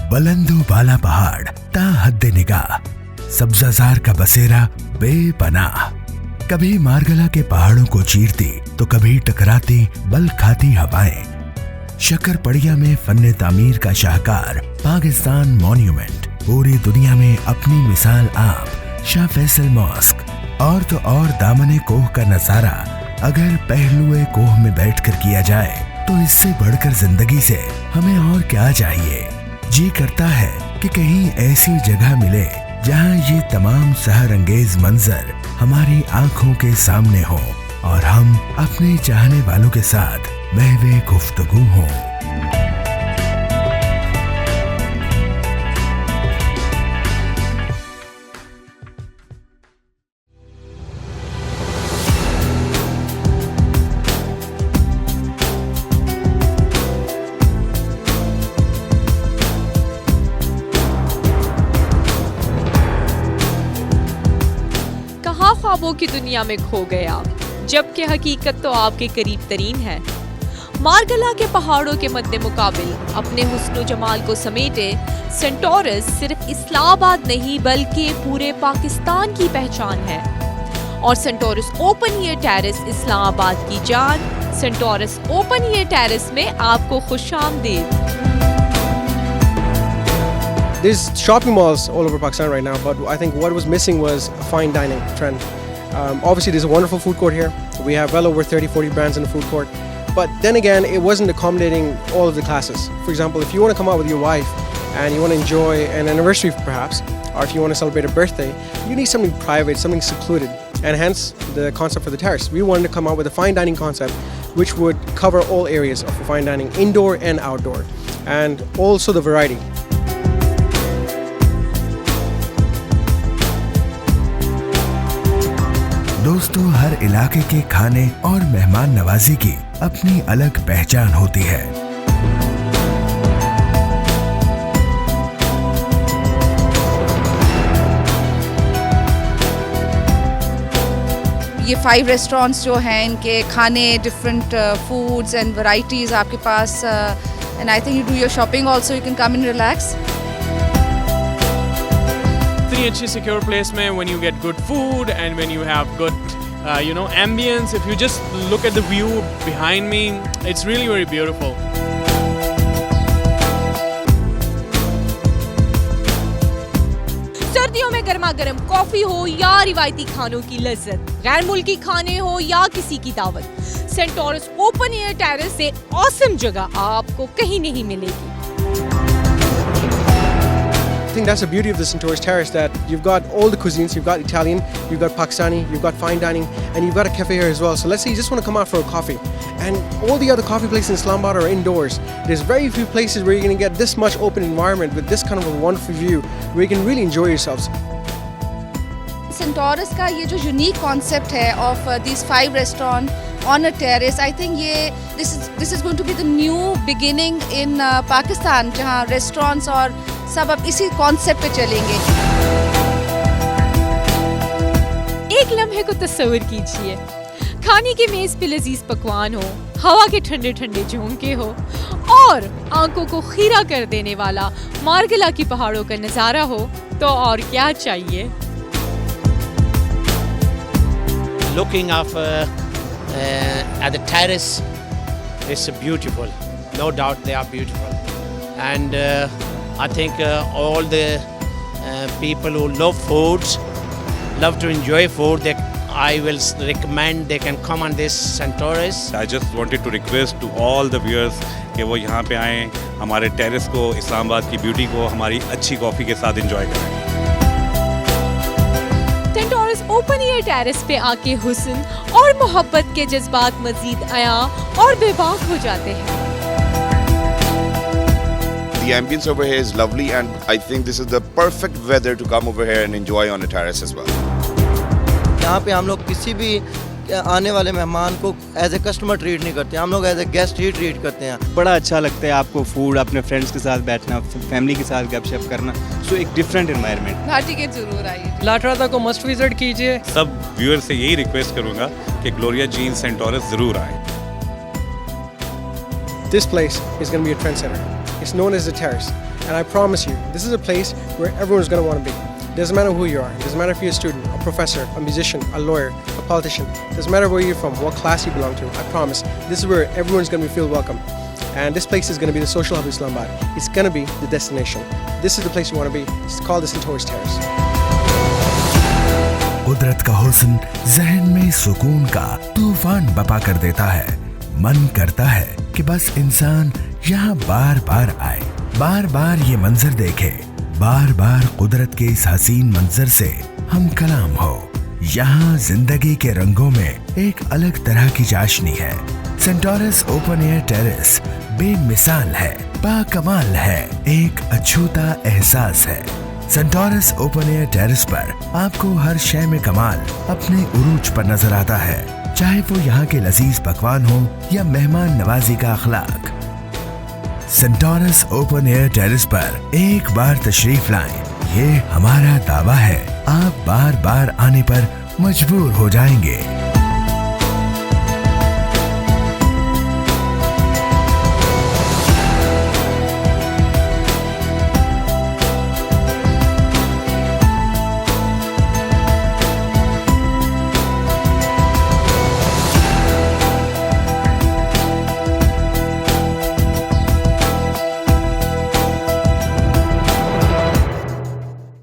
बुलंदो बाला पहाड़ ता हद्दे निगाह, सब्जाजार का बसेरा बेपनाह। कभी मारगला के पहाड़ों को चीरती तो कभी टकराती बल खाती हवाएं। शक्करपड़िया में फन्ने तामीर का शाहकार पाकिस्तान मॉन्यूमेंट, पूरी दुनिया में अपनी मिसाल आप शाह फैसल मॉस्क। और तो और दामने कोह का नजारा अगर पहलुए कोह में बैठकर किया जाए तो इससे बढ़कर जिंदगी से हमें और क्या चाहिए। जी करता है कि कहीं ऐसी जगह मिले जहां ये तमाम सहर अंगेज मंजर हमारी आंखों के सामने हो और हम अपने चाहने वालों के साथ महवे गुफ्तगू हों। ख्वाबों की दुनिया में खो गए आप, जबकि हकीकत तो आपके करीब तरीन है। मारगला के पहाड़ों के मद्दे मुकाबिल अपने हुस्न जमाल को समेटे सेंटोरस सिर्फ इस्लामाबाद नहीं बल्कि पूरे पाकिस्तान की पहचान है। और Centaurus open air terrace Islamabad की जान। सेंटोरस ओपन एयर टेरेस में आपको खुशामदीद। There's shopping malls all over Pakistan right now, but I think what was missing was a fine dining trend. Obviously, there's a wonderful food court here. We have well over 30-40 brands in the food court. But then again, it wasn't accommodating all of the classes. For example, if you want to come out with your wife and you want to enjoy an anniversary perhaps, or if you want to celebrate a birthday, you need something private, something secluded. And hence, the concept for the terrace. We wanted to come out with a fine dining concept which would cover all areas of fine dining, indoor and outdoor. And also the variety. दोस्तों, हर इलाके के खाने और मेहमान नवाजी की अपनी अलग पहचान होती है। ये 5 रेस्टोरेंट्स जो हैं, इनके खाने डिफरेंट फूड्स एंड वैरायटीज आपके पास, and I think you do your shopping also, you can come in relax. अच्छी सिक्योर प्लेस में when you get good food and when you have good ambience, if you just look at the view behind me, it's really very beautiful. सर्दियों में गर्मा गर्म coffee हो या रिवायती खानों की लज्जत, गैर मुल्की खाने हो या किसी की दावत, सेंटोरस ओपन एयर टेरेस से ऑसम जगह आपको कहीं नहीं मिलेगी। I think that's the beauty of the Centaurus Terrace, that you've got all the cuisines. You've got Italian, you've got Pakistani, you've got fine dining, and you've got a cafe here as well. So let's say you just want to come out for a coffee, and all the other coffee places in Islamabad are indoors. There's very few places where you're going to get this much open environment with this kind of a wonderful view where you can really enjoy yourselves. Centaurus का ये जो unique concept है of this 5 restaurant on a terrace, I think ये this is going to be the new beginning in Pakistan, जहाँ restaurants और सब अब इसी कॉन्सेप्ट पे चलेंगे। एक लम्हे को तस्वीर कीजिए, खाने की मेज पे लजीज पकवान हो, हवा के ठंडे ठंडे झोंके हो और आंखों को खीरा कर देने वाला मारगला की पहाड़ों का नजारा हो, तो और क्या चाहिए। Looking at the terrace, it's beautiful. No doubt they are beautiful, and I think all the people who love foods, love to enjoy food, I will recommend they can come on this Centaurus. I just wanted to request to all the viewers कि वो यहाँ पे आएँ, हमारे terrace को, इस्लामाबाद की beauty को, हमारी अच्छी कॉफ़ी के साथ एंजॉय करें। सेंटोरस ओपन एयर टेरेस पे आके हुस्न और मोहब्बत के जज्बात मजीद आया और बेबाक हो जाते हैं। The ambience over here is lovely, and I think this is the perfect weather to come over here and enjoy on a terrace as well. यहाँ पे हम लोग किसी भी आने वाले मेहमान को एज ए कस्टमर ट्रीट नहीं करते, हम लोग एज ए गेस्ट ही ट्रीट करते हैं। बड़ा अच्छा लगता है आपको फूड, अपने फ्रेंड्स के साथ बैठना, फैमिली के साथ गपशप करना, सो एक डिफरेंट एनवायरनमेंट। घाटी के जरूर आइए, लाटरादा को मस्ट विजिट कीजिए। सब व्यूअर से यही रिक्वेस्ट करूंगा कि ग्लोरिया जीन सेंटोरस जरूर आए। This place is going to be a trendsetter. It's known as the Terrace, And I promise you, this is a place where everyone's going to want to be. Doesn't matter who you are. Doesn't matter if you're a student, a professor, a musician, a lawyer, a politician. Doesn't matter where you're from, what class you belong to. I promise, this is where everyone's going to feel welcome. And this place is going to be the social hub of Islamabad. It's going to be the destination. This is the place you want to be. It's called the Centaurus Terrace. कुदरत का हुस्न जहन में सुकून का तूफान बपा कर देता है। मन करता है कि बस इंसान यहाँ बार बार आए, बार बार ये मंजर देखे, बार बार कुदरत के इस हसीन मंजर से हम कलाम हो। यहाँ जिंदगी के रंगों में एक अलग तरह की चाशनी है। सेंटोरस ओपन एयर टेरेस बेमिसाल है, बाकमाल है, एक अछूता एहसास है। सेंटोरस ओपन एयर टेरेस पर आपको हर शय में कमाल अपने उरूज पर नजर आता है, चाहे वो यहाँ के लजीज पकवान हो या मेहमान नवाजी का अखलाक। सेंटोरस ओपन एयर टेरेस पर एक बार तशरीफ लाएं, ये हमारा दावा है, आप बार बार आने पर मजबूर हो जाएंगे।